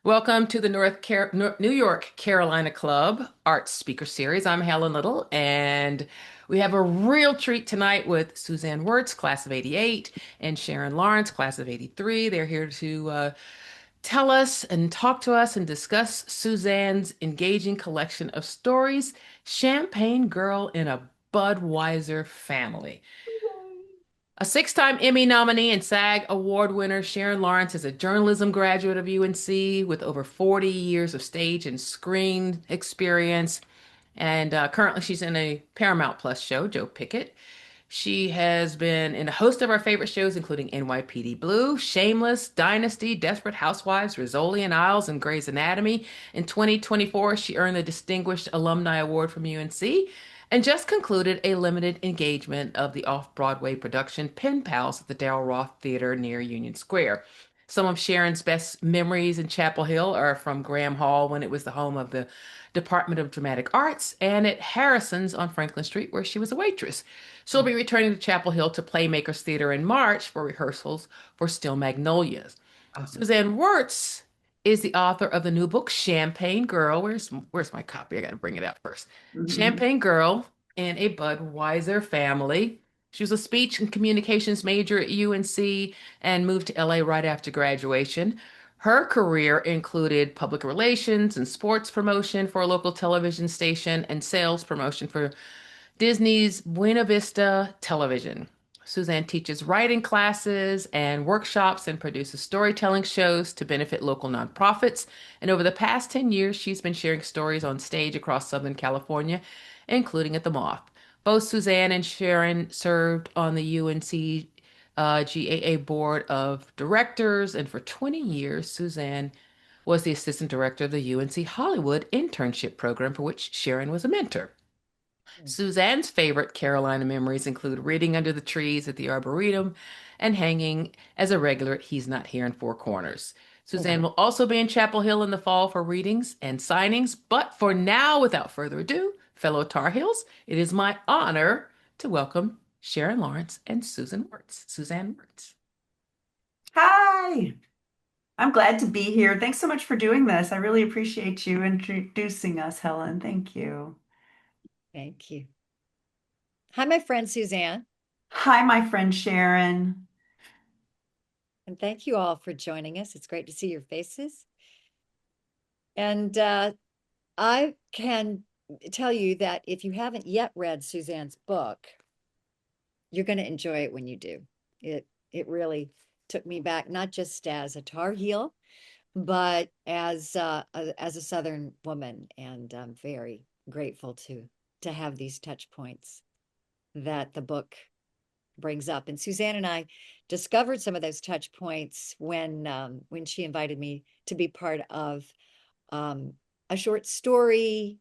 Welcome to the New York Carolina Club Arts Speaker Series. I'm Helen Little, and we have a real treat tonight with Suzanne Weerts, class of '88, and Sharon Lawrence, class of '83. They're here to tell us and talk to us and discuss Suzanne's engaging collection of stories, Champagne Girl in a Budweiser Family. A six-time Emmy nominee and SAG Award winner, Sharon Lawrence is a journalism graduate of UNC with over 40 years of stage and screen experience. And currently, she's in a Paramount Plus show, Joe Pickett. She has been in a host of our favorite shows, including NYPD Blue, Shameless, Dynasty, Desperate Housewives, Rizzoli and Isles, and Grey's Anatomy. In 2024, she earned the Distinguished Alumni Award from UNC and just concluded a limited engagement of the off-Broadway production Pen Pals at the Daryl Roth Theater near Union Square. Some of Sharon's best memories in Chapel Hill are from Graham Hall when it was the home of the Department of Dramatic Arts, and at Harrison's on Franklin Street where she was a waitress. She'll be returning to Chapel Hill to Playmakers Theater in March for rehearsals for Still Magnolias. Awesome. Suzanne Wertz is the author of the new book Champagne Girl. Where's my copy? I got to bring it out first. Mhm. Champagne Girl in a Budweiser Family. She was a speech and communications major at UNC and moved to LA right after graduation. Her career included public relations and sports promotion for a local television station and sales promotion for Disney's Buena Vista Television. Suzanne teaches writing classes and workshops and produces storytelling shows to benefit local nonprofits. And over the past 10 years, she's been sharing stories on stage across Southern California, including at the Moth. Both Suzanne and Sharon served on the UNC GAA Board of Directors, and for 20 years, Suzanne was the assistant director of the UNC Hollywood internship program, for which Sharon was a mentor. Suzanne's favorite Carolina memories include reading under the trees at the Arboretum and hanging as a regular at He's Not Here in Four Corners. Suzanne will also be in Chapel Hill in the fall for readings and signings. But for now, without further ado, fellow Tar Heels, it is my honor to welcome Sharon Lawrence and Susan Wertz. Suzanne Wertz. Hi, I'm glad to be here. Thanks so much for doing this. I really appreciate you introducing us, Helen. Thank you. Thank you. Hi, my friend Suzanne, Hi, my friend Sharon. and thank you all for joining us. It's great to see your faces. And I can tell you that if you haven't yet read Suzanne's book, you're going to enjoy it when you do. It really took me back, not just as a Tar Heel, but as a Southern woman, and I'm very grateful to have these touch points that the book brings up. And Suzanne and I discovered some of those touch points when she invited me to be part of um, a short story,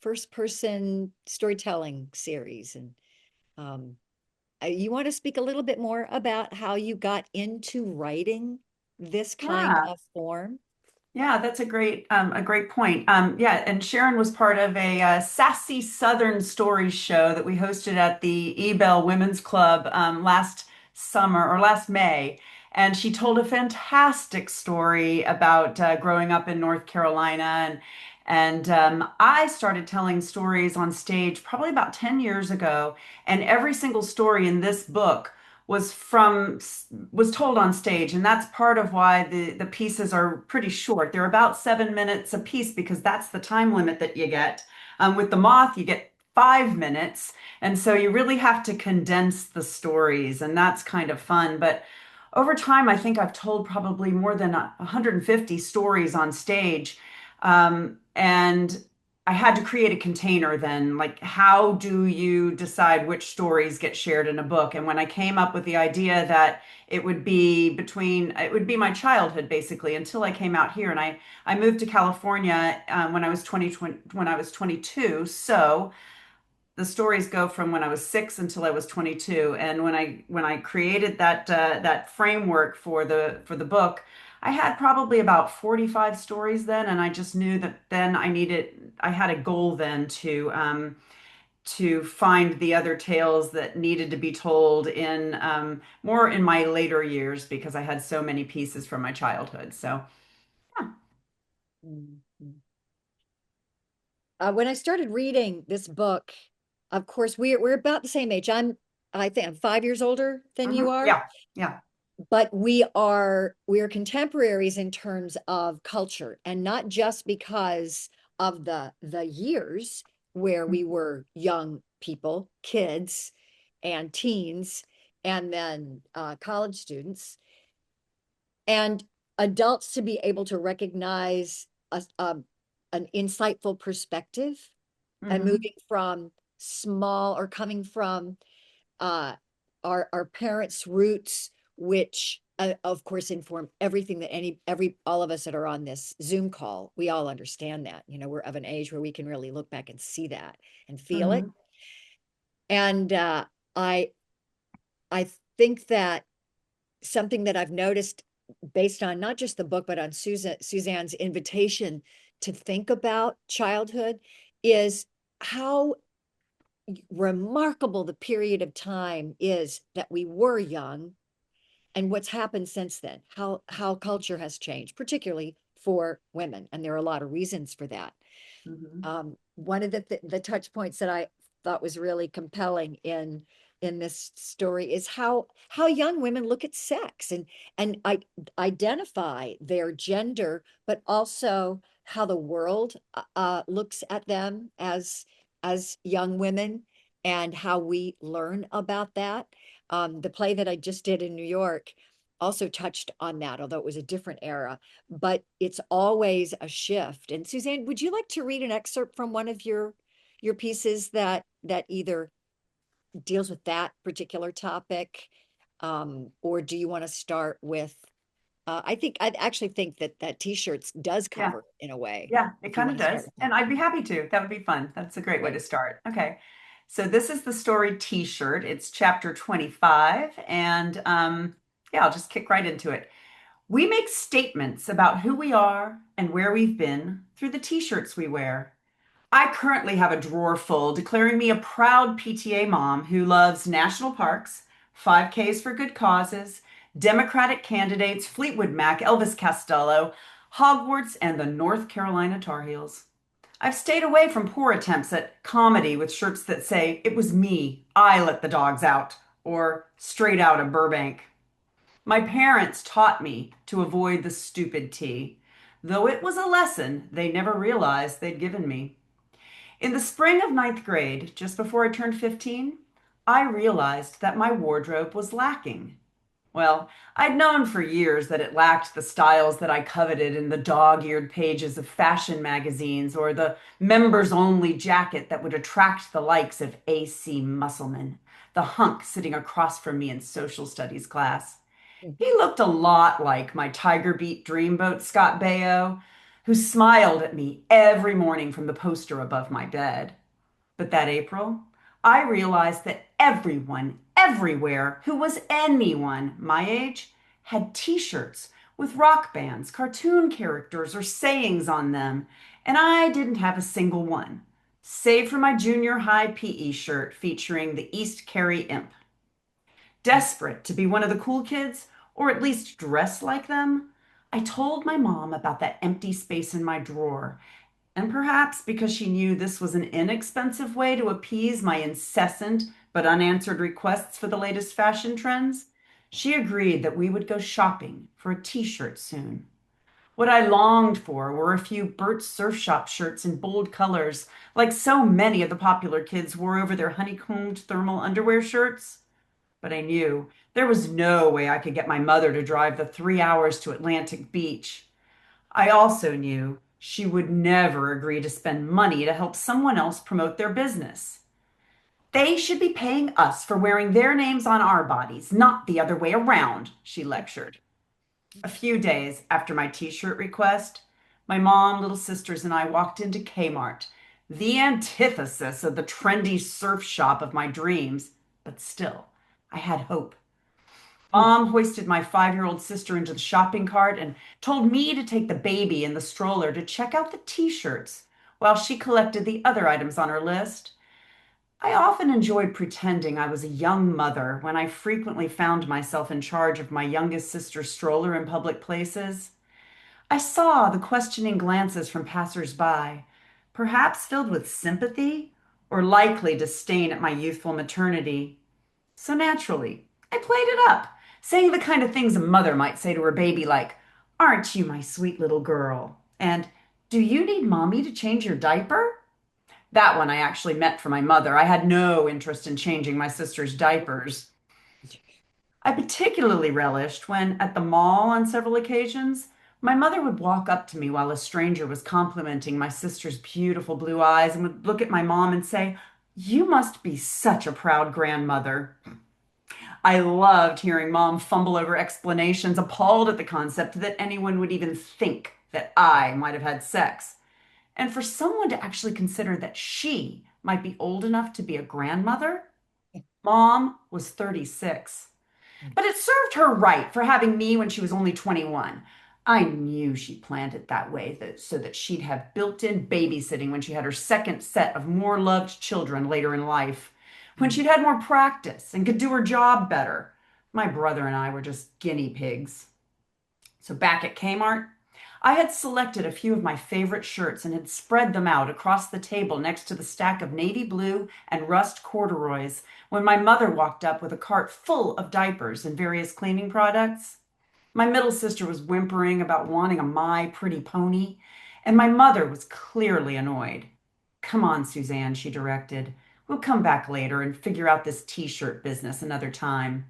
first person storytelling series. And um, you want to speak a little bit more about how you got into writing this kind Yeah, of form? yeah, that's a great point. Yeah, and Sharon was part of a sassy Southern stories show that we hosted at the Ebell Women's Club last summer or last May. And she told a fantastic story about growing up in North Carolina. And I started telling stories on stage probably about 10 years ago. And every single story in this book was told on stage, and that's part of why the pieces are pretty short. They're about 7 minutes a piece because that's the time limit that you get. With the Moth, you get 5 minutes, and so you really have to condense the stories, and that's kind of fun. But over time, I think I've told probably more than 150 stories on stage, and I had to create a container then. Like, how do you decide which stories get shared in a book? And when I came up with the idea that it would be my childhood basically until I came out here. And I moved to California when I was 22. So the stories go from when I was 6 until I was 22. And when I created that framework for the book, I had probably about 45 stories then, and I just knew that then I had a goal then to find the other tales that needed to be told in more in my later years because I had so many pieces from my childhood. So yeah. Mhm. When I started reading this book, of course, we're about the same age. I think I'm 5 years older than you are, Yeah, yeah. but we are contemporaries in terms of culture, and not just because of the years where we were young people, kids and teens, and then college students and adults, to be able to recognize an insightful perspective and Hmm. moving from small or coming from uh, our parents' roots, which of course inform everything that every all of us that are on this Zoom call. We all understand that, we're of an age where we can really look back and see that and feel it. Hmm. And I I think that something that I've noticed based on not just the book, but on Suzanne's invitation to think about childhood is how remarkable the period of time is that we were young and what's happened since then, how culture has changed, particularly for women. And there are a lot of reasons for that. Hmm. One of the touch points that I thought was really compelling in this story is how young women look at sex and identify their gender, but also how the world looks at them as young women and how we learn about that. The play that I just did in New York also touched on that, although it was a different era, but it's always a shift. And Suzanne, would you like to read an excerpt from one of your pieces that either deals with that particular topic, or do you want to start with? I actually think that T-shirts does Yeah, cover it in a way. yeah, it If you kind of want to start does. with that, And I'd be happy to. That would be fun. That's a great way to great. start. Okay. So this is the story T-shirt. It's chapter 25. And yeah, I'll just kick right into it. We make statements about who we are and where we've been through the T-shirts we wear. I currently have a drawer full declaring me a proud PTA mom who loves national parks, 5Ks for good causes, Democratic candidates, Fleetwood Mac, Elvis Costello, Hogwarts, and the North Carolina Tar Heels. I've stayed away from poor attempts at comedy with shirts that say, "It was me, I let the dogs out," or "Straight out of Burbank." My parents taught me to avoid the stupid tea, though it was a lesson they never realized they'd given me. In the spring of ninth grade, just before I turned 15, I realized that my wardrobe was lacking. Well, I'd known for years that it lacked the styles that I coveted in the dog-eared pages of fashion magazines or the members-only jacket that would attract the likes of A.C. Musselman, the hunk sitting across from me in social studies class. He looked a lot like my Tiger Beat dreamboat Scott Baio, who smiled at me every morning from the poster above my bed. But that April, I realized that everyone, everywhere, who was anyone my age, had t-shirts with rock bands, cartoon characters, or sayings on them, and I didn't have a single one, save for my junior high PE shirt featuring the East Carry Imp. Desperate to be one of the cool kids, or at least dress like them, I told my mom about that empty space in my drawer, and perhaps because she knew this was an inexpensive way to appease my incessant but unanswered requests for the latest fashion trends, she agreed that we would go shopping for a t-shirt soon. What I longed for were a few Burt Surf Shop shirts in bold colors, like so many of the popular kids wore over their honeycombed thermal underwear shirts. But I knew there was no way I could get my mother to drive the 3 hours to Atlantic Beach. I also knew she would never agree to spend money to help someone else promote their business. They should be paying us for wearing their names on our bodies, not the other way around, she lectured. A few days after my t-shirt request, my mom, little sisters, and I walked into Kmart, the antithesis of the trendy surf shop of my dreams, but still, I had hope. Mom hoisted my 5-year-old sister into the shopping cart and told me to take the baby in the stroller to check out the t-shirts while she collected the other items on her list. I often enjoyed pretending I was a young mother when I frequently found myself in charge of my youngest sister's stroller in public places. I saw the questioning glances from passers-by, perhaps filled with sympathy or likely disdain at my youthful maternity. So naturally, I played it up, saying the kind of things a mother might say to her baby, like, "Aren't you my sweet little girl?" And "Do you need mommy to change your diaper?" That one I actually meant for my mother. I had no interest in changing my sister's diapers. I particularly relished when, at the mall on several occasions, my mother would walk up to me while a stranger was complimenting my sister's beautiful blue eyes and would look at my mom and say, "You must be such a proud grandmother." I loved hearing mom fumble over explanations, appalled at the concept that anyone would even think that I might have had sex. And for someone to actually consider that she might be old enough to be a grandmother, mom was 36. But it served her right for having me when she was only 21. I knew she planned it that way so that she'd have built-in babysitting when she had her second set of more loved children later in life, when she'd had more practice and could do her job better. My brother and I were just guinea pigs. So back at Kmart, I had selected a few of my favorite shirts and had spread them out across the table next to the stack of navy blue and rust corduroys when my mother walked up with a cart full of diapers and various cleaning products. My middle sister was whimpering about wanting a My Pretty Pony, and my mother was clearly annoyed. "Come on, Suzanne," she directed. "We'll come back later and figure out this t-shirt business another time."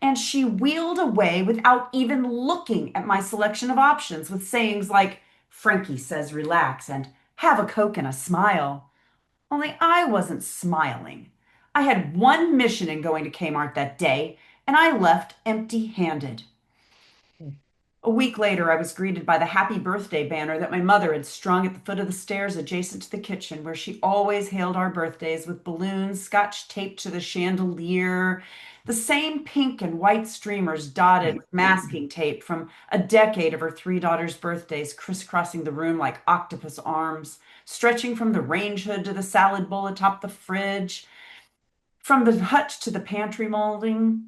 And she wheeled away without even looking at my selection of options with sayings like, "Frankie says relax," and "Have a Coke and a smile." Only I wasn't smiling. I had one mission in going to Kmart that day, and I left empty-handed. A week later, I was greeted by the happy birthday banner that my mother had strung at the foot of the stairs adjacent to the kitchen, where she always hailed our birthdays with balloons scotch taped to the chandelier, the same pink and white streamers dotted with masking tape from a decade of her three daughters' birthdays, crisscrossing the room like octopus arms, stretching from the range hood to the salad bowl atop the fridge, from the hutch to the pantry molding.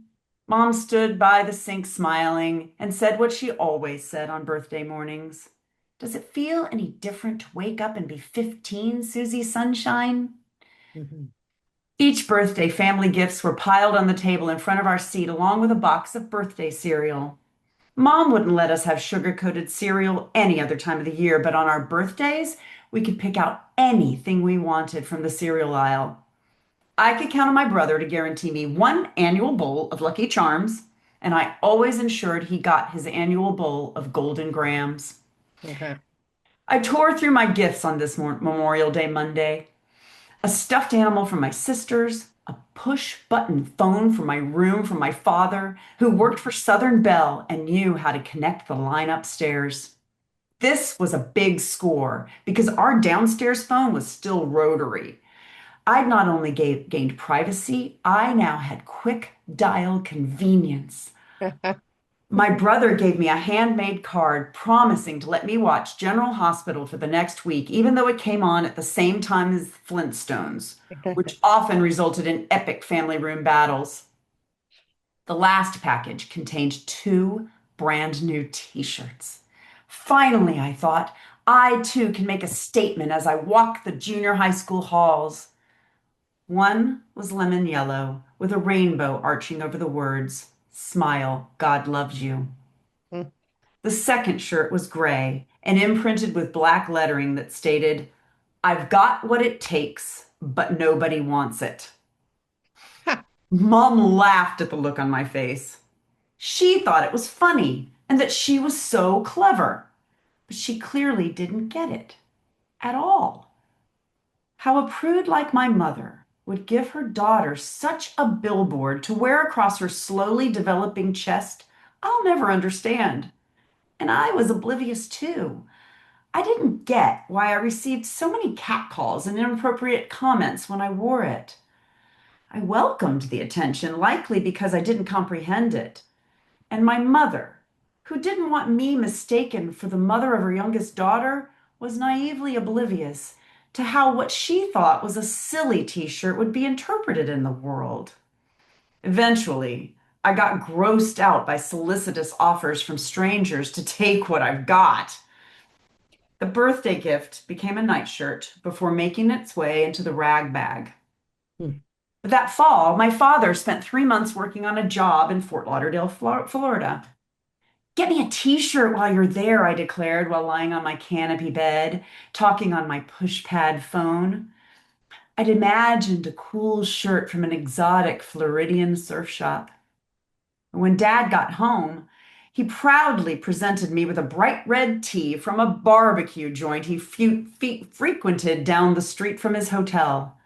Mom stood by the sink smiling and said what she always said on birthday mornings. "Does it feel any different to wake up and be 15, Susie Sunshine?" Mhm. Each birthday, family gifts were piled on the table in front of our seat, along with a box of birthday cereal. Mom wouldn't let us have sugar-coated cereal any other time of the year, but on our birthdays, we could pick out anything we wanted from the cereal aisle. I could count on my brother to guarantee me one annual bowl of Lucky Charms, and I always ensured he got his annual bowl of Golden Grams. Okay. I tore through my gifts on this Memorial Day Monday. A stuffed animal from my sisters, a push button phone from my room from my father, who worked for Southern Bell and knew how to connect the line upstairs. This was a big score because our downstairs phone was still rotary. I not only gained privacy, I now had quick dial convenience. My brother gave me a handmade card promising to let me watch General Hospital for the next week, even though it came on at the same time as Flintstones, which often resulted in epic family room battles. The last package contained two brand new t-shirts. Finally, I thought, I too can make a statement as I walk the junior high school halls. One was lemon yellow with a rainbow arching over the words, "Smile, God loves you." The second shirt was gray and imprinted with black lettering that stated, "I've got what it takes, but nobody wants it." Mom laughed at the look on my face. She thought it was funny and that she was so clever, but she clearly didn't get it at all. How a prude like my mother would give her daughter such a billboard to wear across her slowly developing chest, I'll never understand. And I was oblivious too. I didn't get why I received so many catcalls and inappropriate comments when I wore it. I welcomed the attention, likely because I didn't comprehend it. And my mother, who didn't want me mistaken for the mother of her youngest daughter, was naively oblivious to how what she thought was a silly t-shirt would be interpreted in the world. Eventually, I got grossed out by solicitous offers from strangers to take what I've got. The birthday gift became a nightshirt before making its way into the rag bag. Hmm. That fall, my father spent 3 months working on a job in Fort Lauderdale, Florida. Get me a t-shirt while you're there, I declared while lying on my canopy bed, talking on my pushpad phone. I'd imagined a cool shirt from an exotic Floridian surf shop. When Dad got home, he proudly presented me with a bright red tee from a barbecue joint he frequented down the street from his hotel.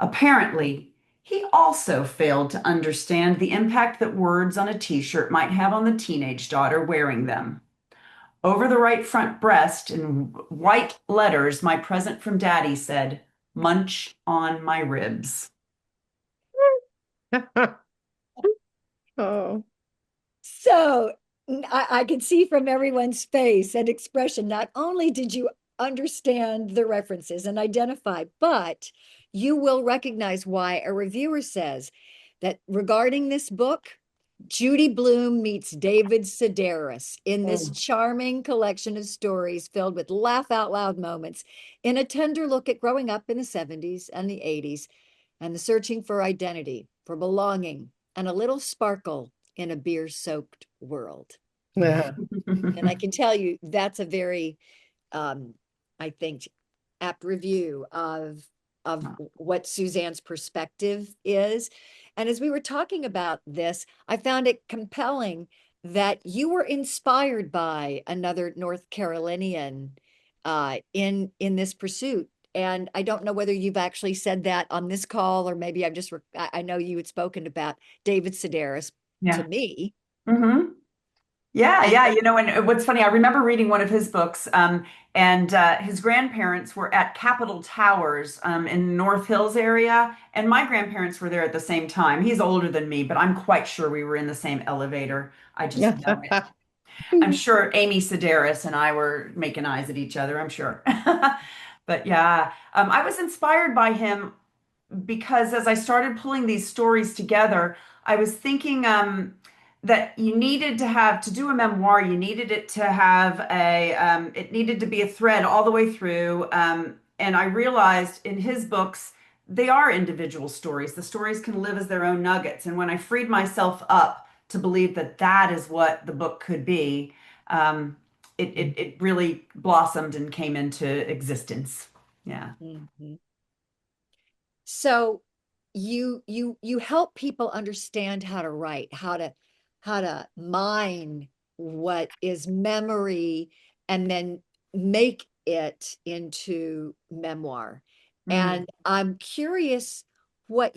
Apparently, he also failed to understand the impact that words on a t-shirt might have on the teenage daughter wearing them. Over the right front breast, in white letters, my present from Daddy said, "Munch on my ribs." Oh. So I can see from everyone's face and expression, not only did you understand the references and identify, but you will recognize why a reviewer says that regarding this book, Judy Blume meets David Sedaris in this Oh. charming collection of stories filled with laugh out loud moments in a tender look at growing up in the 70s and the 80s and the searching for identity, for belonging, and a little sparkle in a beer soaked world. Yeah. And I can tell you that's a very, um, I think, apt review of what Suzanne's perspective is. And as we were talking about this, I found it compelling that you were inspired by another North Carolinian in this pursuit. And I don't know whether you've actually said that on this call, or maybe I know you had spoken about David Sedaris to Yeah. me. hmm Yeah, And yeah. And what's funny, I remember reading one of his books, and his grandparents were at Capitol Towers, in North Hills area, and my grandparents were there at the same time. He's older than me, but I'm quite sure we were in the same elevator. I just know it. I'm sure Amy Sedaris and I were making eyes at each other, I'm sure. But yeah, I was inspired by him because as I started pulling these stories together, I was thinking that you needed to have to do a memoir. You needed it to have it needed to be a thread all the way through. And I realized in his books, they are individual stories. The stories can live as their own nuggets. And when I freed myself up to believe that that is what the book could be, it really blossomed and came into existence. Yeah. Mhm. So you help people understand how to write, how to mine what is memory and then make it into memoir. Mm. And I'm curious what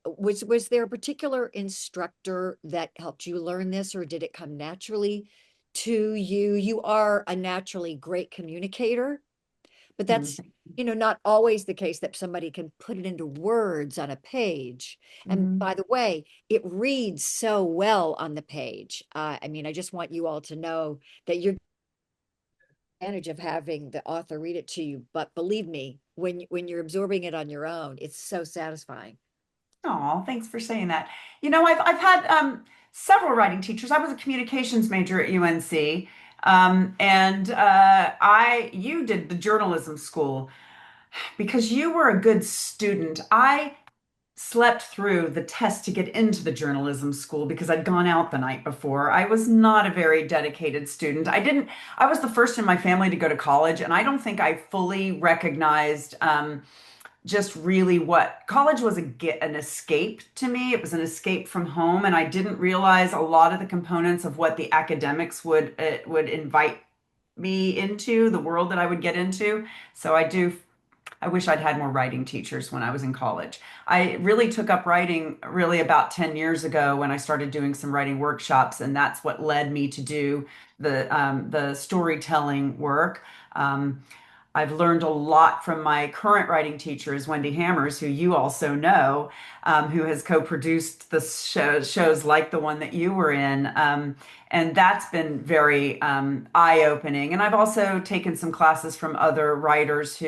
was there a particular instructor that helped you learn this, or did it come naturally to you? You are a naturally great communicator, but that's, not always the case that somebody can put it into words on a page. And Mm-hmm. by the way, it reads so well on the page. I mean, I just want you all to know that you're advantage of having the author read it to you. But believe me, when you're absorbing it on your own, it's so satisfying. Oh, thanks for saying that. I've had several writing teachers. I was a communications major at UNC, and I you did the journalism school because you were a good student. I slept through the test to get into the journalism school because I'd gone out the night before. I was not a very dedicated student. I was the first in my family to go to college, and I don't think I fully recognized just really what college was an escape to me. It was an escape from home, and I didn't realize a lot of the components of what the academics would invite me into, the world that I would get into. So I wish I'd had more writing teachers when I was in college. I really took up writing really about 10 years ago when I started doing some writing workshops, and that's what led me to do the storytelling work. Um, I've learned a lot from my current writing teachers, Wendy Hammers, who you also know, who has co-produced the shows like the one that you were in. And that's been very eye-opening. And I've also taken some classes from other writers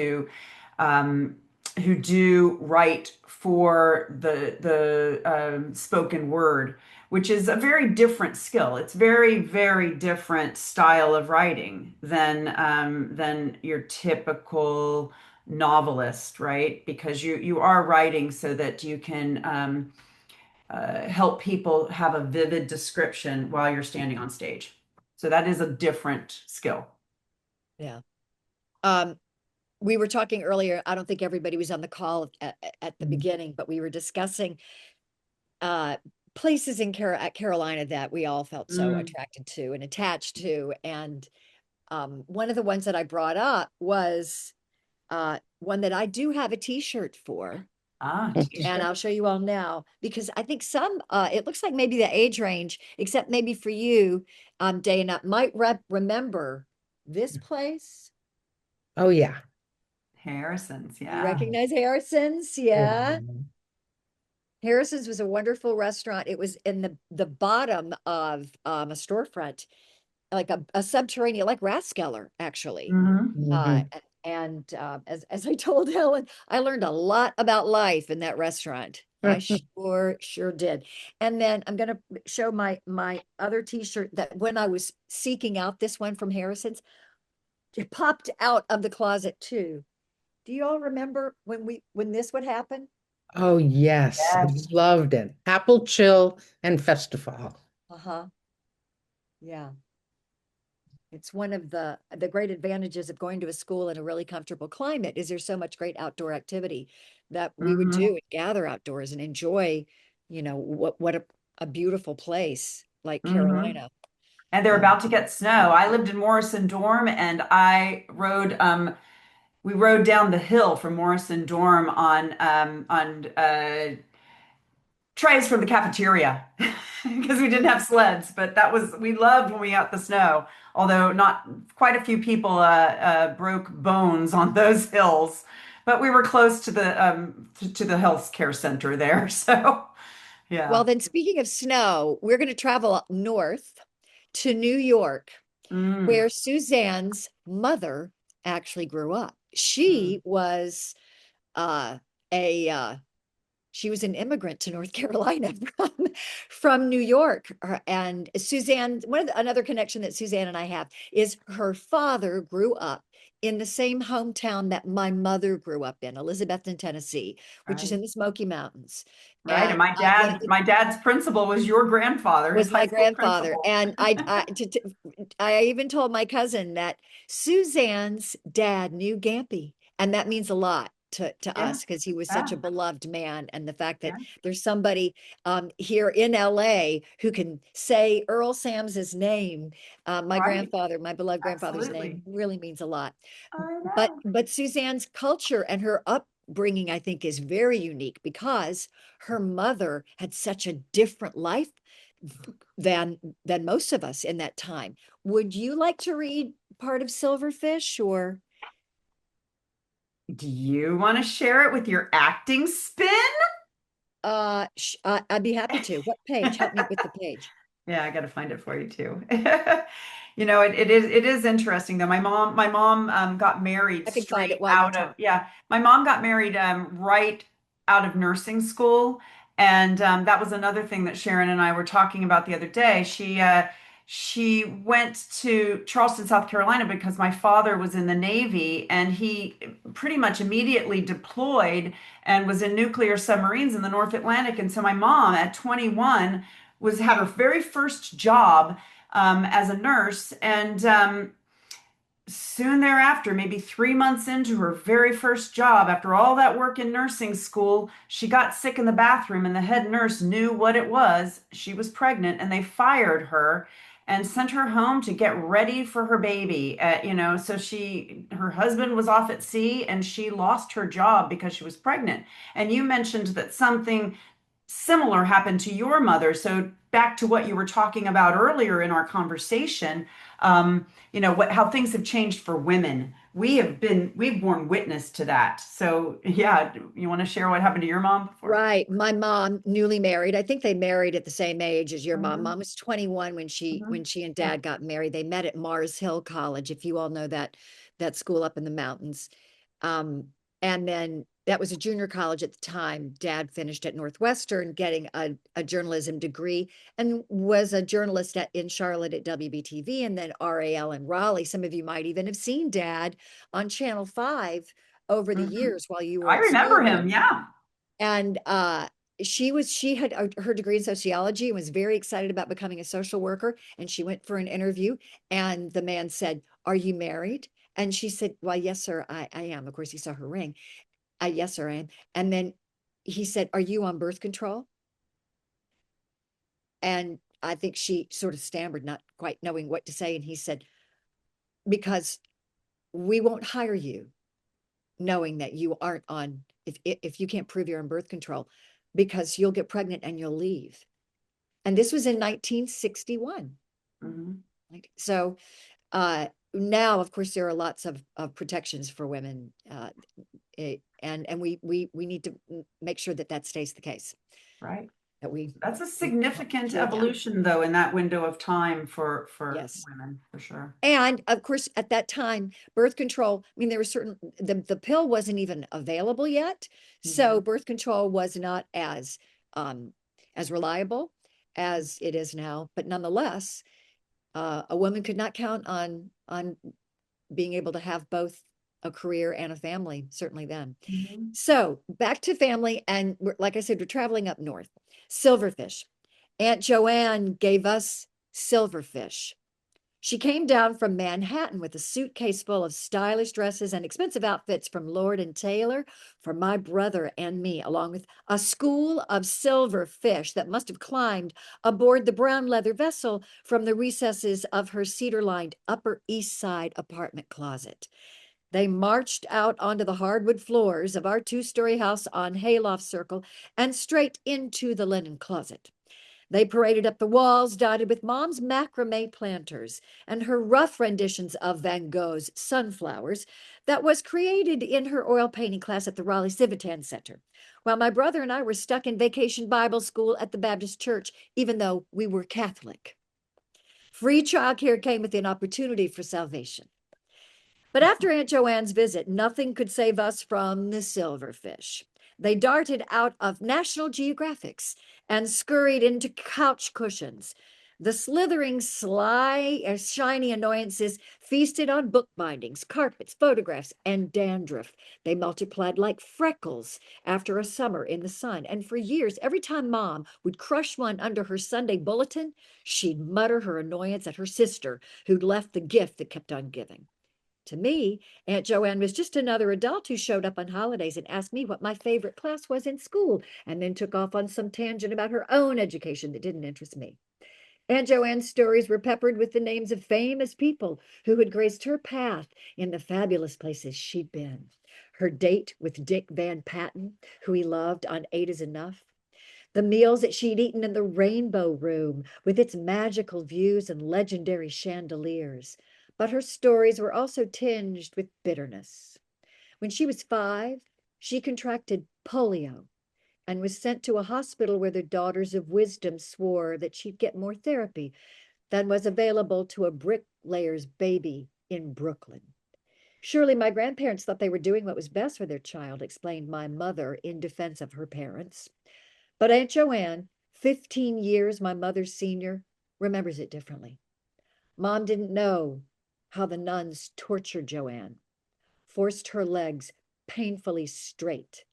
um, who do write for the spoken word, which is a very different skill. It's very, very different style of writing than your typical novelist, right? Because you are writing so that you can help people have a vivid description while you're standing on stage. So that is a different skill. Yeah. We were talking earlier, I don't think everybody was on the call at the beginning, but we were discussing places at Carolina that we all felt so attracted to and attached to. And one of the ones that I brought up was one that I do have a t-shirt for. And T-shirt. I'll show you all now, because I think it looks like maybe the age range, except maybe for you, Dana, might remember this place. Oh, yeah. Harrison's, You yeah. recognize Harrison's? Yeah. Mhm. Harrison's was a wonderful restaurant. It was in the bottom of a storefront, like a subterranean, like Rathskeller, actually. Mhm. As I told Helen, I learned a lot about life in that restaurant. I sure did. And then I'm gonna show my other t-shirt that when I was seeking out this one from Harrison's, it popped out of the closet too. Do you all remember when this would happen? Oh, yes. I Yes. loved it. Apple Chill and Festival. Uh-huh. Yeah. It's one of the great advantages of going to a school in a really comfortable climate is there's so much great outdoor activity that we would do and gather outdoors and enjoy, what a beautiful place like Mhm. Carolina. And they're about to get snow. I lived in Morrison Dorm and we rode down the hill from Morrison Dorm on trays from the cafeteria because we didn't have sleds, but we loved when we got the snow, although not quite a few people broke bones on those hills, but we were close to the health care center there. So yeah. Well, then speaking of snow, we're going to travel up north to New York, Mm, where Suzanne's mother actually grew up. mm, She was uh, a she was an immigrant to North Carolina from New York. And Suzanne, another connection that Suzanne and I have is her father grew up in the same hometown that my mother grew up in, Elizabethton, Tennessee, which is right. in the Smoky Mountains. Right. And And I lived my dad's principal was your grandfather, his was high my school grandfather. principal. And I even told my cousin that Suzanne's dad knew Gampy, and that means a lot to Yeah. us because he was such Yeah. a beloved man. And the fact that Yeah. there's somebody here in LA who can say Earl Sams's name, Right. my beloved grandfather's name, Absolutely. really means a lot. I But know. Suzanne's culture and her upbringing, I think, is very unique because her mother had such a different life than most of us in that time. Would you like to read part of Silverfish or Do you want to share it with your acting spin? I'd be happy to. What page? Help me with the page. Yeah, I got to find it for you too. It is interesting though. My mom got married I can find it straight while you out of talk. yeah. My mom got married right out of nursing school, and that was another thing that Sharon and I were talking about the other day. She went to Charleston, South Carolina because my father was in the Navy, and he pretty much immediately deployed and was in nuclear submarines in the North Atlantic. And so my mom at 21 was had her very first job as a nurse, and soon thereafter, maybe 3 months into her very first job, after all that work in nursing school, she got sick in the bathroom, and the head nurse knew what it was. She was pregnant, and they fired her and sent her home to get ready for her baby. So her husband was off at sea, and she lost her job because she was pregnant. And you mentioned that something similar happened to your mother. So back to what you were talking about earlier in our conversation, how things have changed for women. We've borne witness to that. So yeah, you want to share what happened to your mom before? Right. My mom, newly married. I think they married at the same age as your mom. Mhm, Mom was 21 when mhm. she and Yeah. dad got married. They met at Mars Hill College, if you all know that school up in the mountains. Um, And then that was a junior college at the time. Dad finished at Northwestern, getting a journalism degree, and was a journalist in Charlotte at WBTV, and then RAL in Raleigh. Some of you might even have seen Dad on Channel 5 over the years while you were I at school remember him. there. Yeah. And she had her degree in sociology and was very excited about becoming a social worker. And she went for an interview, and the man said, "Are you married?" And she said, "Well, yes, sir, I am." Of course, he saw her ring. "Yes, sir, I am." And then he said, "Are you on birth control?" And I think she sort of stammered, not quite knowing what to say. And he said, "Because we won't hire you knowing that you aren't on, if you can't prove you're on birth control, because you'll get pregnant and you'll leave." And this was in 1961. So now, of course, there are lots of protections for women, and we need to make sure that that stays the case. Right. That That's a significant Yeah. evolution, though, in that window of time for Yes. women, for sure. And of course, at that time, birth control, I mean, there were certain, the pill wasn't even available yet. So birth control was not as reliable as it is now. But nonetheless, a woman could not count on being able to have both a career and a family, certainly then. So back to family, and like I said, we're traveling up north. Silverfish. Aunt Joanne gave us silverfish. She came down from Manhattan with a suitcase full of stylish dresses and expensive outfits from Lord and Taylor for my brother and me, along with a school of silver fish that must have climbed aboard the brown leather vessel from the recesses of her cedar-lined Upper East Side apartment closet. They marched out onto the hardwood floors of our two-story house on Hayloft Circle and straight into the linen closet. They paraded up the walls dotted with Mom's macrame planters and her rough renditions of Van Gogh's Sunflowers that was created in her oil painting class at the Raleigh Civitan Center, while my brother and I were stuck in vacation Bible school at the Baptist Church, even though we were Catholic. Free childcare came with an opportunity for salvation. But after Aunt Joanne's visit, nothing could save us from the silverfish. They darted out of National Geographics and scurried into couch cushions. The slithering, sly, shiny annoyances feasted on bookbindings, carpets, photographs, and dandruff. They multiplied like freckles after a summer in the sun. And for years, every time Mom would crush one under her Sunday bulletin, she'd mutter her annoyance at her sister, who'd left the gift that kept on giving. To me, Aunt Joanne was just another adult who showed up on holidays and asked me what my favorite class was in school, and then took off on some tangent about her own education that didn't interest me. Aunt Joanne's stories were peppered with the names of famous people who had graced her path in the fabulous places she'd been. Her date with Dick Van Patten, who he loved on Eight is Enough. The meals that she'd eaten in the Rainbow Room with its magical views and legendary chandeliers. But her stories were also tinged with bitterness. When she was 5, she contracted polio and was sent to a hospital where the Daughters of Wisdom swore that she'd get more therapy than was available to a bricklayer's baby in Brooklyn. Surely my grandparents thought they were doing what was best for their child, explained my mother in defense of her parents. But Aunt Joanne, 15 years my mother's senior, remembers it differently. Mom didn't know how the nuns tortured Joanne, forced her legs painfully straight,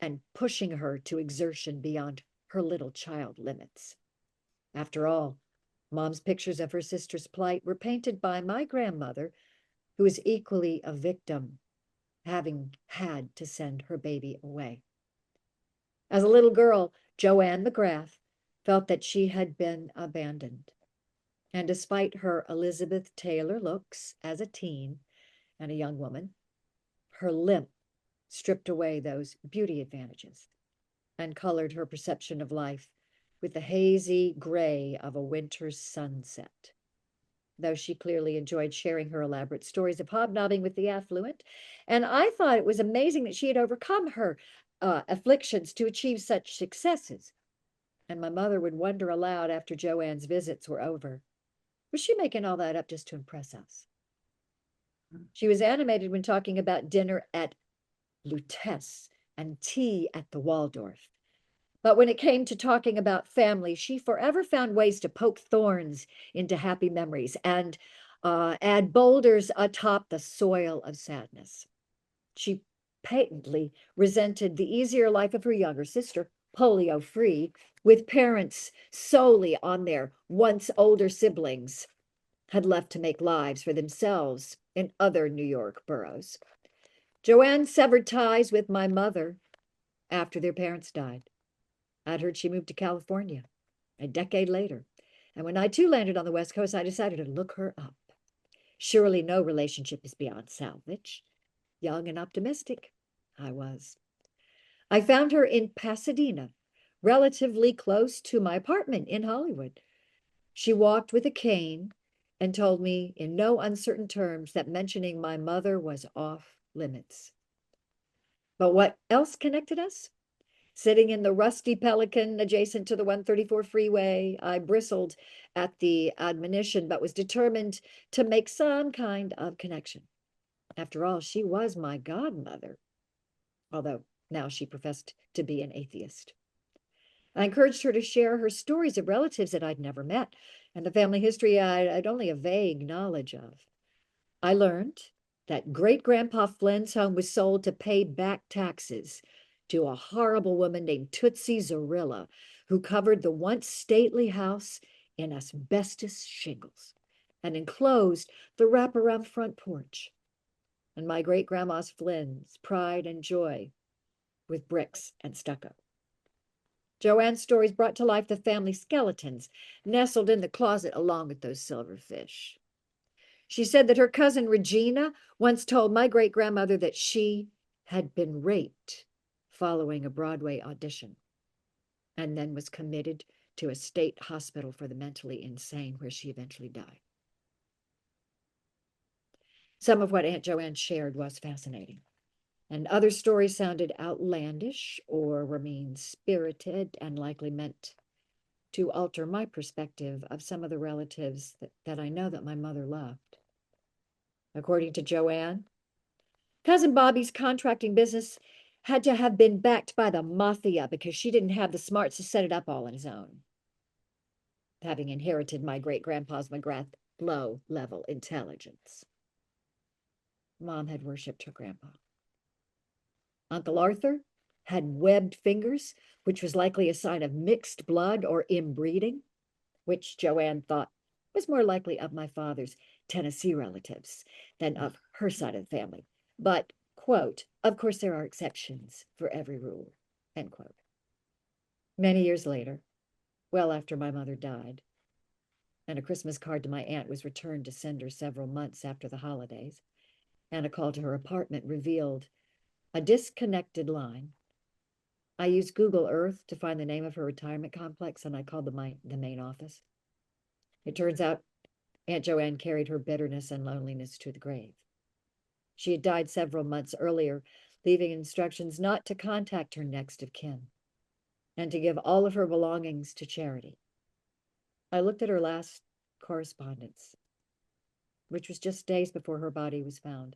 and pushing her to exertion beyond her little child limits. After all, Mom's pictures of her sister's plight were painted by my grandmother, who was equally a victim, having had to send her baby away. As a little girl, Joanne McGrath felt that she had been abandoned. And despite her Elizabeth Taylor looks as a teen and a young woman, her limp stripped away those beauty advantages and colored her perception of life with the hazy gray of a winter's sunset. Though she clearly enjoyed sharing her elaborate stories of hobnobbing with the affluent, and I thought it was amazing that she had overcome her afflictions to achieve such successes. And my mother would wonder aloud after Joanne's visits were over, was she making all that up just to impress us? She was animated when talking about dinner at Lutece, and tea at the Waldorf. But when it came to talking about family, she forever found ways to poke thorns into happy memories and add boulders atop the soil of sadness. She patently resented the easier life of her younger sister, polio free, with parents solely on their once older siblings had left to make lives for themselves in other New York boroughs. Joanne severed ties with my mother after their parents died. I'd heard she moved to California a decade later. And when I too landed on the West Coast, I decided to look her up. Surely no relationship is beyond salvage. Young and optimistic, I was. I found her in Pasadena, relatively close to my apartment in Hollywood. She walked with a cane and told me in no uncertain terms that mentioning my mother was off limits. But what else connected us? Sitting in the rusty Pelican adjacent to the 134 freeway, I bristled at the admonition, but was determined to make some kind of connection. After all, she was my godmother, although now she professed to be an atheist. I encouraged her to share her stories of relatives that I'd never met and the family history I'd only a vague knowledge of. I learned that great-grandpa Flynn's home was sold to pay back taxes to a horrible woman named Tootsie Zorilla, who covered the once stately house in asbestos shingles and enclosed the wraparound front porch. And my great-grandma's Flynn's pride and joy with bricks and stucco. Joanne's stories brought to life the family skeletons nestled in the closet along with those silverfish. She said that her cousin Regina once told my great-grandmother that she had been raped following a Broadway audition and then was committed to a state hospital for the mentally insane, where she eventually died. Some of what Aunt Joanne shared was fascinating, and other stories sounded outlandish or were mean-spirited and likely meant to alter my perspective of some of the relatives that I know that my mother loved. According to Joanne, Cousin Bobby's contracting business had to have been backed by the mafia because she didn't have the smarts to set it up all on his own, having inherited my great-grandpa's McGrath low-level intelligence. Mom had worshipped her grandpa. Uncle Arthur had webbed fingers, which was likely a sign of mixed blood or inbreeding, which Joanne thought was more likely of my father's Tennessee relatives than of her side of the family. But, quote, of course there are exceptions for every rule, end quote. Many years later, well after my mother died, and a Christmas card to my aunt was returned to send her several months after the holidays, and a call to her apartment revealed a disconnected line. I used Google Earth to find the name of her retirement complex, and I called the main office. It turns out Aunt Joanne carried her bitterness and loneliness to the grave. She had died several months earlier, leaving instructions not to contact her next of kin and to give all of her belongings to charity. I looked at her last correspondence, which was just days before her body was found.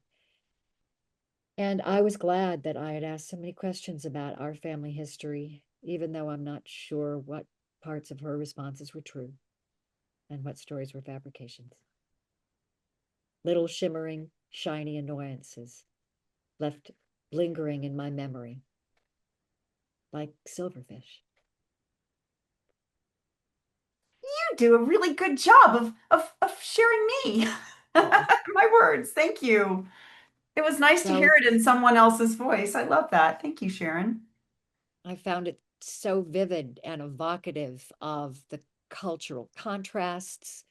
And I was glad that I had asked so many questions about our family history, even though I'm not sure what parts of her responses were true and what stories were fabrications. Little shimmering, shiny annoyances left lingering in my memory like silverfish. You do a really good job of sharing me. My words. Thank you. It was nice to hear Well, it in someone else's voice. I love that. Thank you, Sharon. I found it so vivid and evocative of the cultural contrasts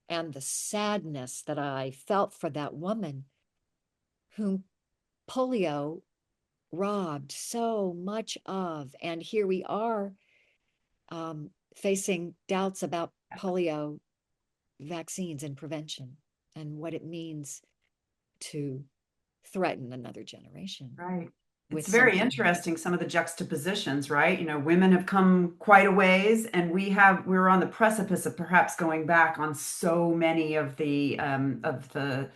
and the sadness that I felt for that woman whom polio robbed so much of. And here we are facing doubts about polio vaccines and prevention and what it means to threaten another generation Right. with It's very something. interesting, some of the juxtapositions, right? You know, women have come quite a ways, and we're on the precipice of perhaps going back on so many of the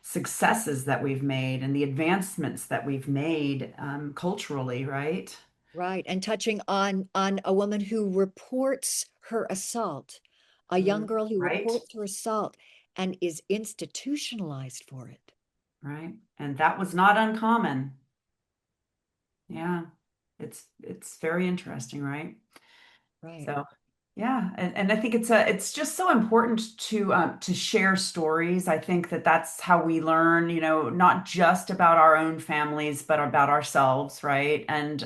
successes that we've made and the advancements that we've made culturally, right? Right. And touching on a woman who reports her assault, a young Mm, girl who right, reports her assault and is institutionalized for it. right. And that was not uncommon. Yeah, it's very interesting, right? Right. So yeah, and I think it's just so important to share stories. I think that that's how we learn, not just about our own families, but about ourselves, right? And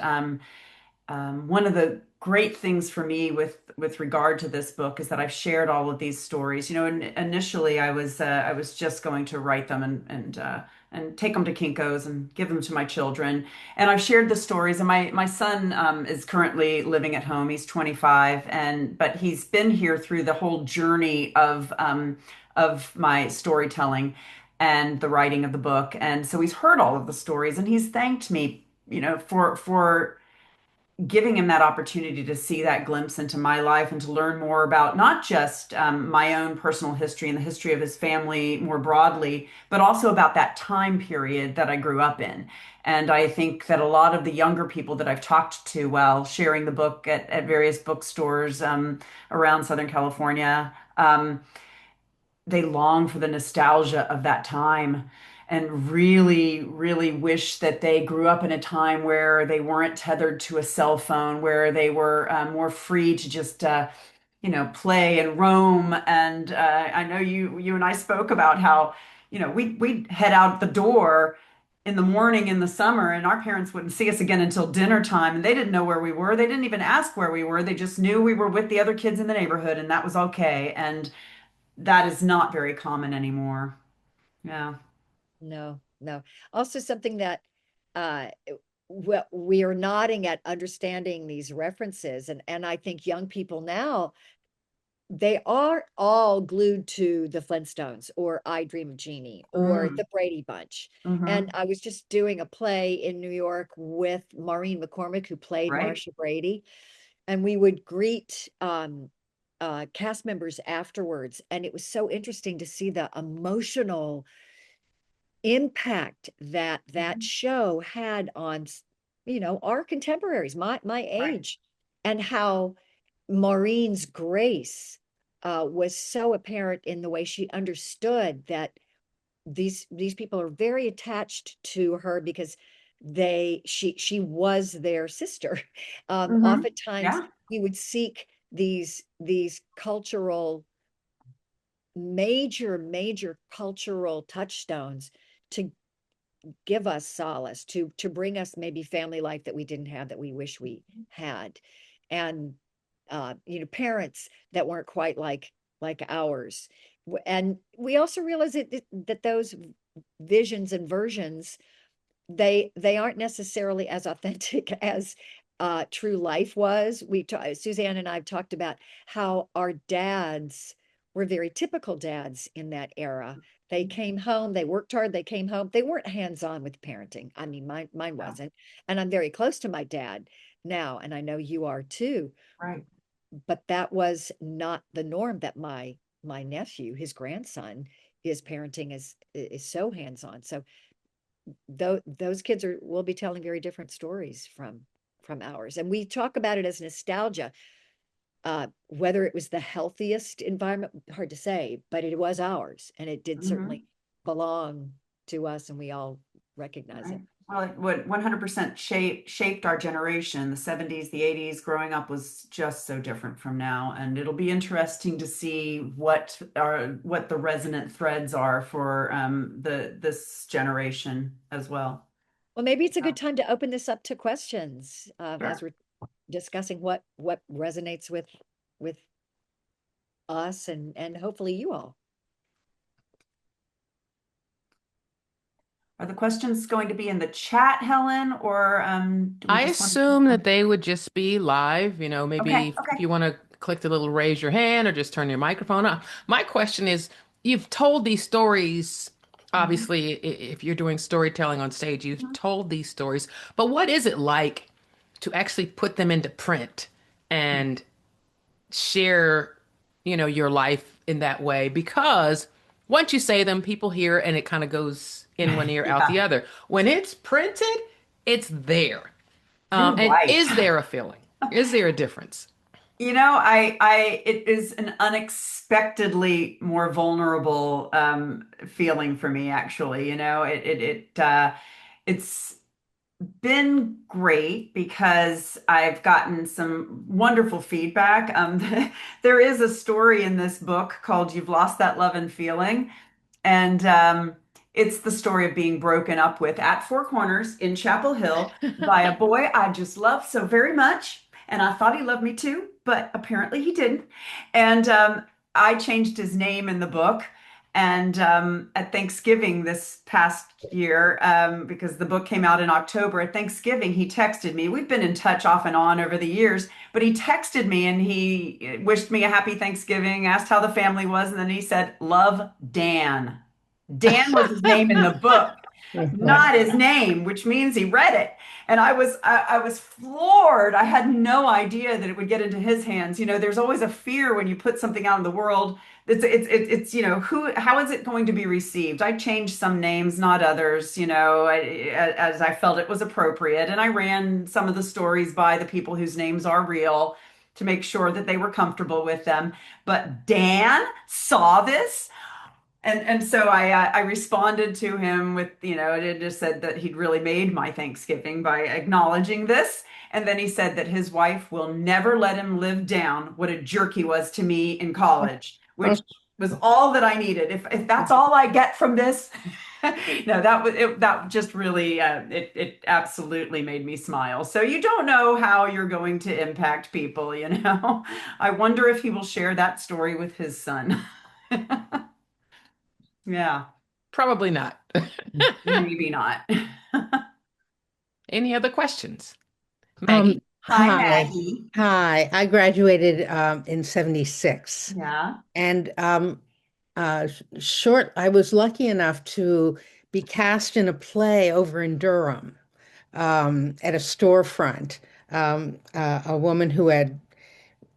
one of the great things for me with regard to this book is that I've shared all of these stories. Initially I was just going to write them and take them to Kinko's and give them to my children. And I've shared the stories. And my son is currently living at home. He's 25, but he's been here through the whole journey of my storytelling and the writing of the book. And so he's heard all of the stories, and he's thanked me, for giving him that opportunity to see that glimpse into my life and to learn more about not just my own personal history and the history of his family more broadly, but also about that time period that I grew up in. And I think that a lot of the younger people that I've talked to while sharing the book at various bookstores around Southern California, they long for the nostalgia of that time and really, really wish that they grew up in a time where they weren't tethered to a cell phone, where they were more free to just, play and roam. And I know you and I spoke about how, we'd head out the door in the morning in the summer, and our parents wouldn't see us again until dinner time, and they didn't know where we were. They didn't even ask where we were. They just knew we were with the other kids in the neighborhood, and that was okay. And that is not very common anymore. Yeah. No, no. Also something that uh we are nodding at understanding these references, and I think young people now, they are all glued to the Flintstones or I Dream of Jeannie or Mm, the Brady Bunch. And hmm. I was just doing a play in New York with Maureen McCormick, who played Right. Marcia Brady, and we would greet cast members afterwards. And it was so interesting to see the emotional impact that that Mhm. show had on, our contemporaries, my Right. age, and how Maureen's grace was so apparent in the way she understood that these people are very attached to her because she was their sister. Hmm. Oftentimes Yeah. we would seek these cultural, major cultural touchstones to give us solace, to bring us maybe family life that we didn't have, that we wish we had. And parents that weren't quite like ours. And we also realize that those visions and versions, they aren't necessarily as authentic as true life was. Suzanne and I've talked about how our dads were very typical dads in that era. They came home, they worked hard, they came home. They weren't hands-on with parenting. I mean, mine Yeah. wasn't. And I'm very close to my dad now, and I know you are too. Right. But that was not the norm. That my nephew, his grandson, his parenting is so hands-on. So those kids will be telling very different stories from ours. And we talk about it as nostalgia. Whether it was the healthiest environment, hard to say, but it was ours, and it did Hmm. certainly belong to us, and we all recognize Right. it. Well, it would 100% shaped our generation. The 70s, the 80s, growing up was just so different from now. And it'll be interesting to see what the resonant threads are for this generation as well. Well, maybe it's a So, good time to open this up to questions, as sure. we're discussing what resonates with us, and hopefully you all. Are the questions going to be in the chat, Helen, or do we I just want to? assume that they would just be live, maybe Okay, if okay. you want to click the little raise your hand or just turn your microphone on. My question is, you've told these stories, Mhm. obviously, if you're doing storytelling on stage, you've told these stories, but what is it like to actually put them into print and share, your life in that way? Because once you say them, people hear and it kind of goes in one ear, out the Yeah, other. When it's printed, it's there. you're And right. is there a feeling? Is there a difference? It is an unexpectedly more vulnerable feeling for me, actually. It's been great because I've gotten some wonderful feedback. There is a story in this book called "You've Lost That Love and Feeling," and it's the story of being broken up with at Four Corners in Chapel Hill by a boy I just loved so very much. And I thought he loved me too, but apparently he didn't. And I changed his name in the book. And at Thanksgiving this past year, because the book came out in October, at Thanksgiving, he texted me. We've been in touch off and on over the years, but he texted me and he wished me a happy Thanksgiving, asked how the family was, and then he said, "Love, Dan." Dan was his name in the book, not his name, which means he read it. And I was floored. I had no idea that it would get into his hands. There's always a fear when you put something out in the world. It's how is it going to be received? I changed some names, not others, as I felt it was appropriate. And I ran some of the stories by the people whose names are real to make sure that they were comfortable with them. But Dan saw this. And so I responded to him with, it just said that he'd really made my Thanksgiving by acknowledging this. And then he said that his wife will never let him live down what a jerk he was to me in college, which was all that I needed. If that's all I get from this, no, that just really, it absolutely made me smile. So you don't know how you're going to impact people. I wonder if he will share that story with his son. Yeah. Probably not. Maybe not. Any other questions? Um, Maggie? Hi, hi. Maggie. Hi. I graduated in 76. Yeah. And I was lucky enough to be cast in a play over in Durham at a storefront. A woman who had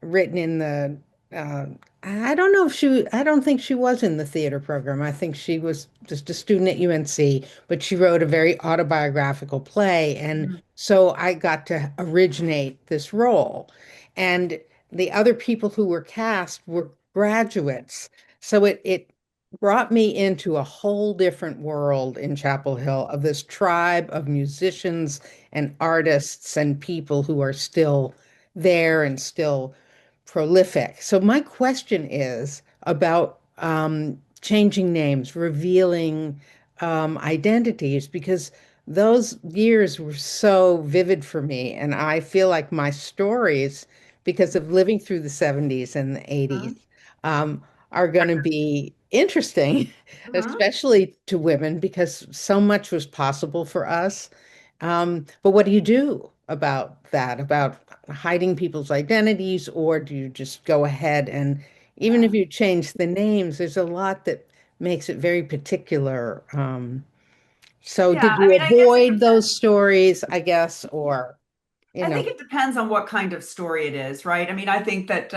written in the uh, I don't think she was in the theater program. I think she was just a student at UNC, but she wrote a very autobiographical play. And Mhm. so I got to originate this role. And the other people who were cast were graduates. So it brought me into a whole different world in Chapel Hill of this tribe of musicians and artists and people who are still there and still prolific. So my question is about changing names, revealing identities, because those years were so vivid for me. And I feel like my stories, because of living through the 70s and the 80s, Mhm. um, are going to be interesting, Mhm. especially to women, because so much was possible for us. But what do you do about that, about hiding people's identities, or do you just go ahead and even if Yeah. you change the names, there's a lot that makes it very particular. So Yeah. did I you mean, I guess it avoid those depends. stories, I guess, or, you I know, think it depends on what kind of story it is, right? I mean, I think that,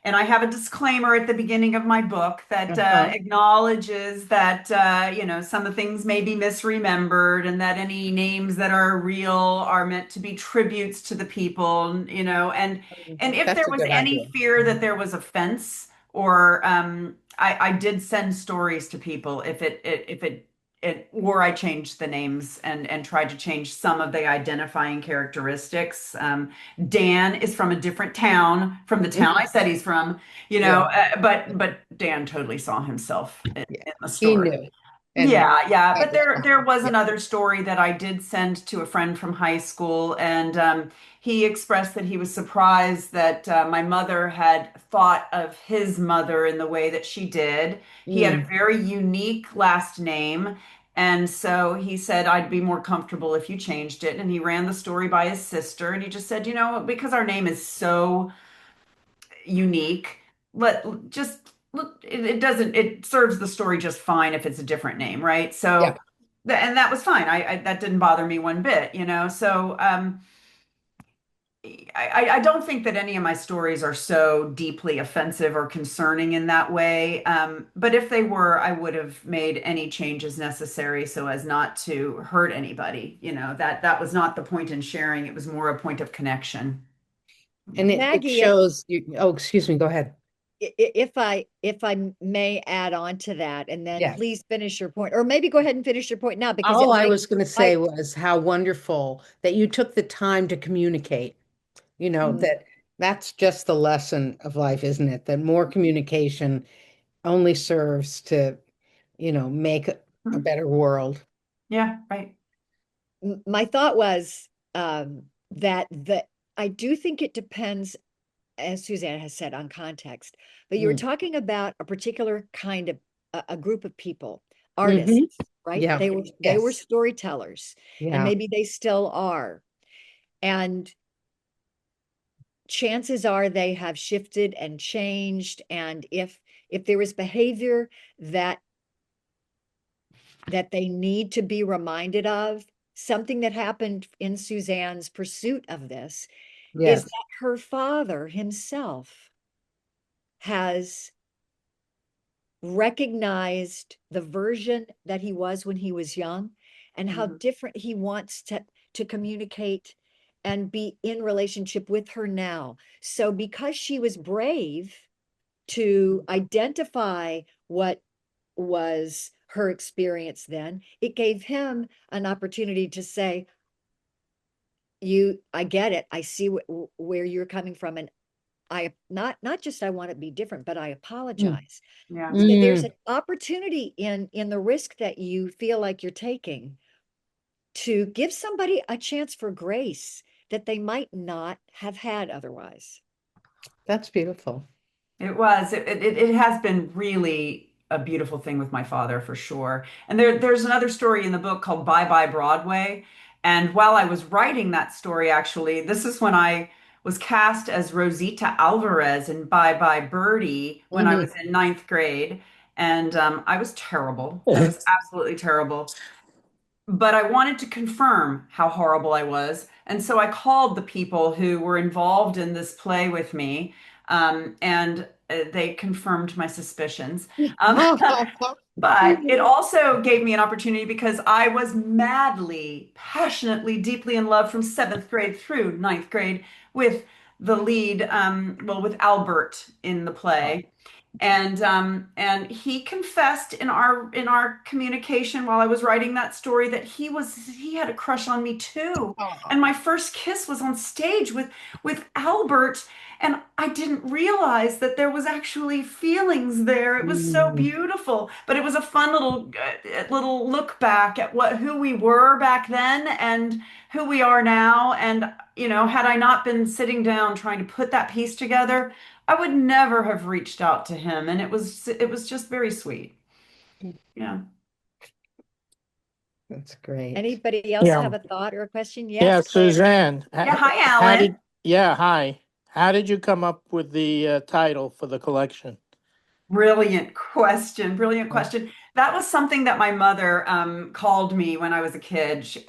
and I have a disclaimer at the beginning of my book that uh-huh. acknowledges that, some of the things may be misremembered and that any names that are real are meant to be tributes to the people, and if there That's a was good any idea. fear that there was offense or, I did send stories to people or I changed the names and tried to change some of the identifying characteristics. Dan is from a different town from the town I said he's from, Yeah, but Dan totally saw himself yeah. in the He story. knew, and Yeah, yeah. that But was there fine. was Yeah. another story that I did send to a friend from high school, and he expressed that he was surprised that my mother had thought of his mother in the way that she did. He had a Mm. very unique last name, and so he said, "I'd be more comfortable if you changed it." And he ran the story by his sister, and he just said, because our name is so unique. Let just look, it doesn't, it serves the story just fine if it's a different name, right? Yeah. So, and that was fine. That didn't bother me one bit. So, I don't think that any of my stories are so deeply offensive or concerning in that way. But if they were, I would have made any changes necessary so as not to hurt anybody. That was not the point in sharing. It was more a point of connection. Yeah. And it Maggie, if shows you, oh, excuse me, go ahead. if I may add on to that, and then Yes. please finish your point, or maybe go ahead and finish your point now, because All it I might was going to say might was how wonderful that you took the time to communicate. Mhm. That's just the lesson of life, isn't it? That more communication only serves to, make a Mhm. better world. Yeah, right. My thought was that I do think it depends, as Suzanne has said, on context. But you were Mm. talking about a particular kind of a group of people, Hmm. artists, right? Yeah. They were Yes. storytellers, and Yeah. maybe they still are. And chances are they have shifted and changed. And if there is behavior that that they need to be reminded of, something that happened in Suzanne's pursuit of this is Yes. that her father himself has recognized the version that he was when he was young and how Mhm. different he wants to communicate and be in relationship with her now. So because she was brave to identify what was her experience then, it gave him an opportunity to say, I get it. I see where you're coming from. And I not just I want to be different, but I Mm. apologize. Yeah. So there's Mm. an opportunity in the risk that you feel like you're taking to give somebody a chance for grace that they might not have had otherwise. That's beautiful. It was. It has been really a beautiful thing with my father for sure. And there's another story in the book called Bye Bye Broadway. And while I was writing that story, actually, this is when I was cast as Rosita Alvarez in Bye Bye Birdie when I was Hmm. in ninth grade. And I was terrible. I was absolutely terrible, but I wanted to confirm how horrible I was. And so I called the people who were involved in this play with me, and they confirmed my suspicions. But it also gave me an opportunity because I was madly, passionately, deeply in love from seventh grade through ninth grade with the lead, well, with Albert in the play. And he confessed in our communication while I was writing that story that he had a crush on me too. Oh. And my first kiss was on stage with Albert, and I didn't realize that there was actually feelings there. It was so Mm. beautiful, but it was a fun little look back at what who we were back then and who we are now. And had I not been sitting down trying to put that piece together, I would never have reached out to him, and it was just very sweet. Yeah. That's great. Anybody else Yeah, have a thought or a question? yeah, Yes, Claire. Suzanne, Yeah, hi how Alan. did, yeah, hi. How did you come up with the title for the collection? Brilliant question. Brilliant question. That was something that my mother called me when I was a kid. She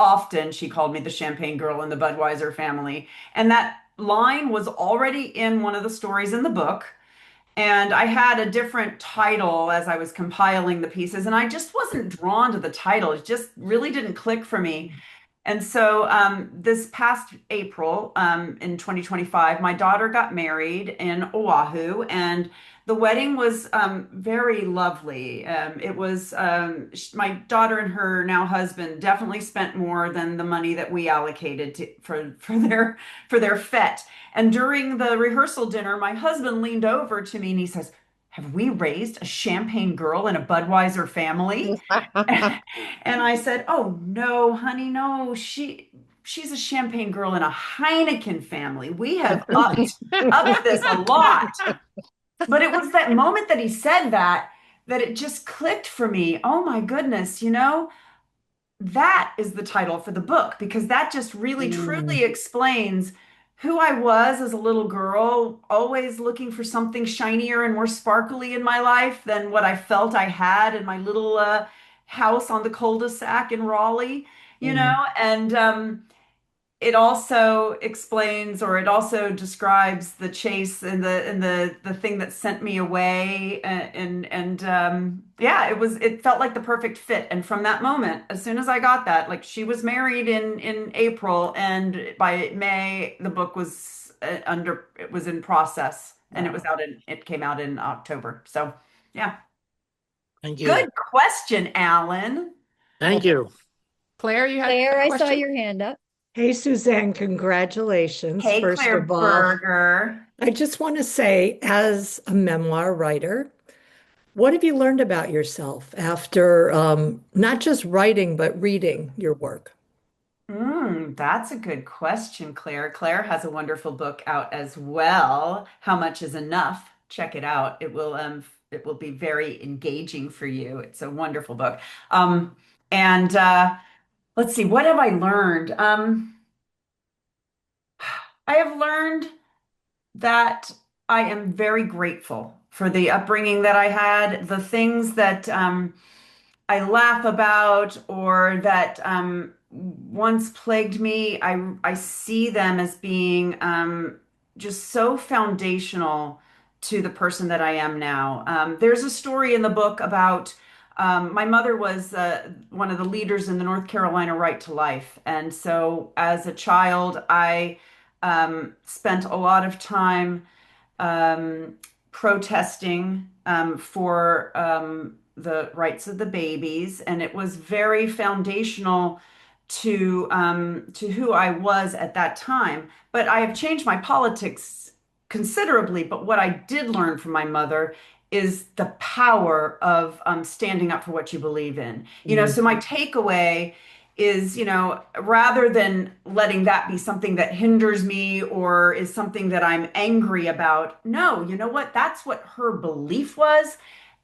called me the Champagne Girl in the Budweiser Family. And that line was already in one of the stories in the book. And I had a different title as I was compiling the pieces, and I just wasn't drawn to the title. It just really didn't click for me. And so this past April in 2025, my daughter got married in Oahu, and the wedding was very lovely. It was my daughter and her now husband definitely spent more than the money that we allocated for their fete. And during the rehearsal dinner, my husband leaned over to me and he says, "Have we raised a champagne girl in a Budweiser family?" And I said, "Oh no, honey, no. She's a champagne girl in a Heineken family. We have upped this a lot." But it was that moment that he said that it just clicked for me. Oh my goodness, that is the title for the book because that just really Mm. truly explains who I was as a little girl, always looking for something shinier and more sparkly in my life than what I felt I had in my little house on the cul-de-sac in Raleigh, Mm. and it also explains, or it also describes the chase and the thing that sent me away, yeah, it felt like the perfect fit. And from that moment, as soon as I got that, like, she was married in April, and by May the book was it was in process, and Wow. it came out in October. So yeah, Thank you. good question, Alan. Thank you. Claire, you had a Claire, I saw question? your hand up. Hey, Suzanne, congratulations, Hey, first Claire of all. Berger. I just want to say, as a memoir writer, what have you learned about yourself after not just writing, but reading your work? That's a good question, Claire. Claire has a wonderful book out as well. How Much is Enough? Check it out. It will be very engaging for you. It's a wonderful book. And let's see, what have I learned? I have learned that I am very grateful for the upbringing that I had, the things that I laugh about, or that once plagued me. I see them as being just so foundational to the person that I am now. There's a story in the book about my mother was one of the leaders in the North Carolina Right to Life, and so as a child, I spent a lot of time um, protesting for the rights of the babies, and it was very foundational to who I was at that time. But I have changed my politics considerably. But what I did learn from my mother is the power of standing up for what you believe in. So my takeaway is, rather than letting that be something that hinders me or is something that I'm angry about, no, you know what? That's what her belief was.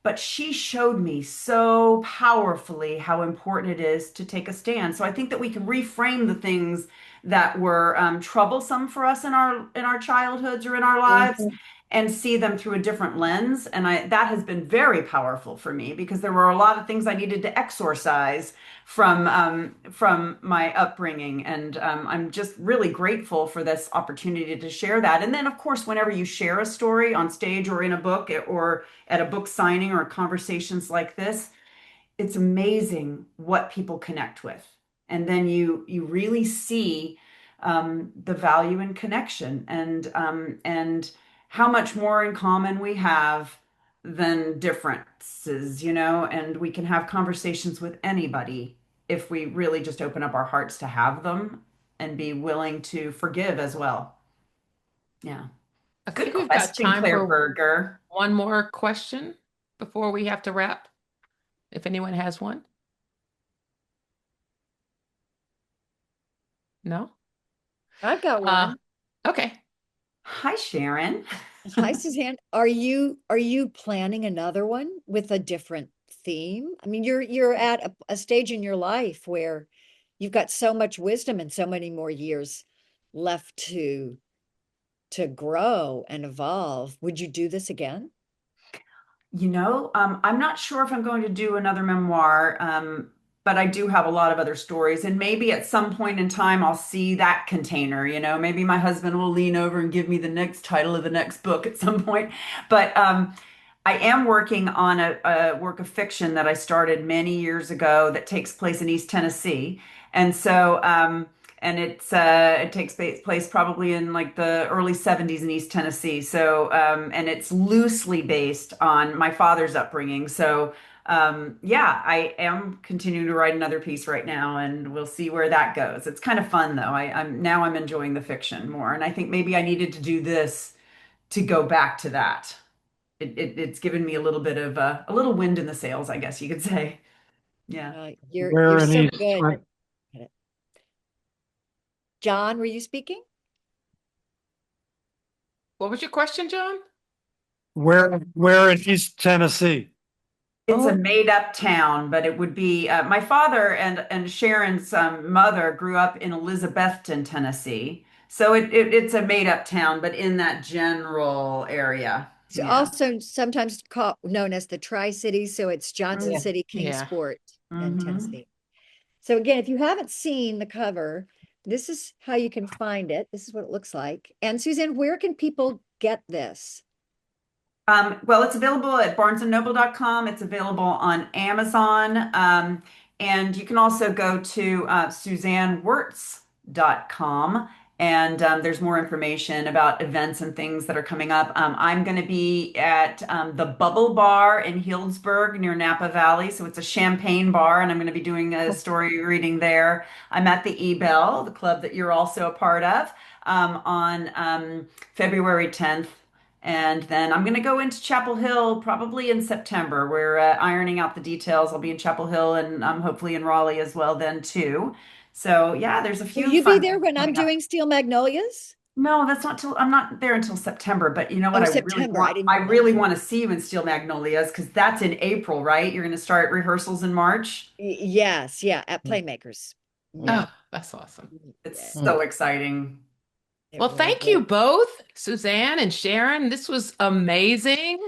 But she showed me so powerfully how important it is to take a stand. So I think that we can reframe the things that were troublesome for us in our childhoods or in our lives, Mhm. and see them through a different lens. And that has been very powerful for me, because there were a lot of things I needed to exorcise from my upbringing. And I'm just really grateful for this opportunity to share that. And then, of course, whenever you share a story on stage or in a book or at a book signing or conversations like this, it's amazing what people connect with. And then you really see the value in connection, and how much more in common we have than differences, and we can have conversations with anybody if we really just open up our hearts to have them and be willing to forgive as well. Yeah. I Good think we've got question, time Claire for Berger. one more question before we have to wrap, if anyone has one. No? I've got Uh, one. okay. Hi, Sharon. Hi, Suzanne. Are you planning another one with a different theme? I mean, you're at a stage in your life where you've got so much wisdom and so many more years left to grow and evolve. Would you do this again? I'm not sure if I'm going to do another memoir, but I do have a lot of other stories. And maybe at some point in time, I'll see that container. Maybe my husband will lean over and give me the next title of the next book at some point. But I am working on a work of fiction that I started many years ago that takes place in East Tennessee. And so, and it takes place probably in like the early 70s in East Tennessee. So, and it's loosely based on my father's upbringing. So, yeah, I am continuing to write another piece right now, and we'll see where that goes. It's kind of fun though. I'm enjoying the fiction more, and I think maybe I needed to do this to go back to that. It's given me a little bit of a little wind in the sails, I guess you could say. Yeah. You're so good at it. John, were you speaking? What was your question, John? Where in East Tennessee? It's a Oh, made up town, but it would be my father and Sharon's mother grew up in Elizabethton, Tennessee. So it's a made up town, but in that general area. it's Yeah. also sometimes known as the Tri-Cities. So it's Johnson Mm, City, Yeah. Kingsport, and hmm Tennessee. So again, if you haven't seen the cover, This is how you can find it. This is what it looks like. And Suzanne, where can people get this? Well, it's available at barnesandnoble.com. It's available on Amazon. And you can also go to SuzanneWeerts.com. And there's more information about events and things that are coming up. I'm going to be at the Bubble Bar in Healdsburg near Napa Valley. So it's a champagne bar, and I'm going to be doing a story reading there. I'm at the Ebell, the club that you're also a part of, on February 10th. And then I'm going to go into Chapel Hill probably in September. We're ironing out the details. I'll be in Chapel Hill and hopefully in Raleigh as well then too. So yeah, there's a Will few you be fun there things when I'm coming up. doing Steel Magnolias? No, that's not till I'm not there until September. But you know what? Oh, I really September. I want didn't I know that. really want to see you in Steel Magnolias because that's in April, right? You're going to start rehearsals in March. Yes, yeah, at Playmakers. Yeah, Oh, that's awesome. It's yeah, so exciting. it Well, really thank you is. both, Suzanne and Sharon. This was amazing.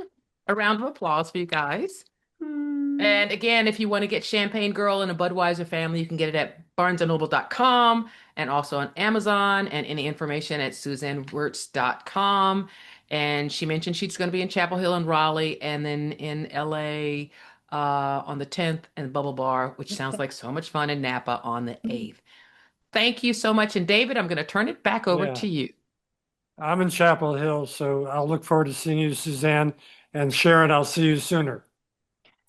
A round of applause for you guys. Hmm. And again, if you want to get Champagne Girl and a Budweiser Family, you can get it at barnesandnoble.com and also on Amazon, and any information at SuzanneWeerts.com. And she mentioned she's going to be in Chapel Hill and Raleigh, and then in LA on the 10th, and Bubble Bar, which sounds like so much fun, in Napa on the 8th. Thank you so much. And David, I'm going to turn it back over Yeah, to you. I'm in Chapel Hill, so I'll look forward to seeing you, Suzanne. And Sharon, I'll see you sooner.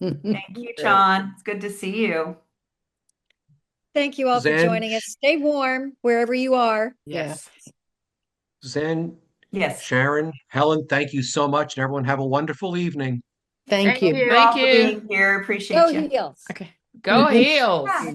Thank you, John. It's good to see you. Thank you all for Suzanne, joining us. Stay warm wherever you are. Yes. Suzanne, Yes. Sharon, Helen, thank you so much, and everyone have a wonderful evening. Thank Thank you. Thank you Thank all for you. being here. Appreciate Go you. Heels. Okay. Go Heels. Yeah.